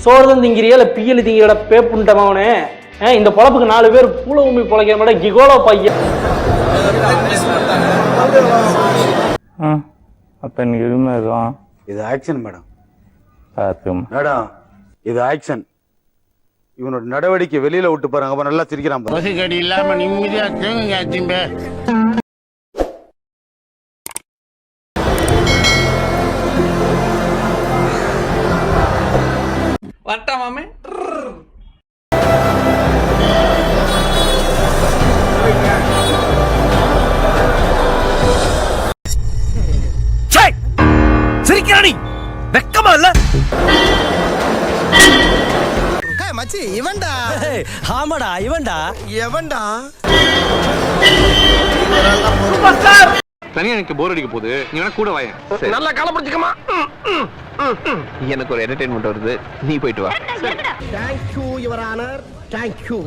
சோறுதான் திங்கிறியா இல்ல பியல் திங்கிற பேப்புண்டவனே. இந்த பொழப்புக்கு 4 பேர் பூல உண்மை பொழைக்கிற மாட்டேன் கிகோலோ பையன். அப்ப எனக்கு எதுவுமே இருக்கும். இது ஆக்ஷன் மேடம். மேடம் இது ஆக்ஷன். இவனோட நடவடிக்கை வெளியில விட்டு பாருங்க. அப்ப நல்லா சிரிக்கிறான். பசுக்கடி இல்லாம நிம்மதியா தூங்குங்க. வரட்டாமே சிரிக்கிறானி வெக்கமா இல்ல? மச்சி இவன்டா. ஆமாடா இவன்டா. எவன்டா? தனியா எனக்கு போர் அடிக்க போகுது. நீ வேணா கூட வாயேன். நல்லா கால பிடிச்சிக்கமா. எனக்கு ஒரு என்டர்டைன்மெண்ட் வருது. நீ போயிட்டு வா. Thank you your honour. தேங்க்யூ.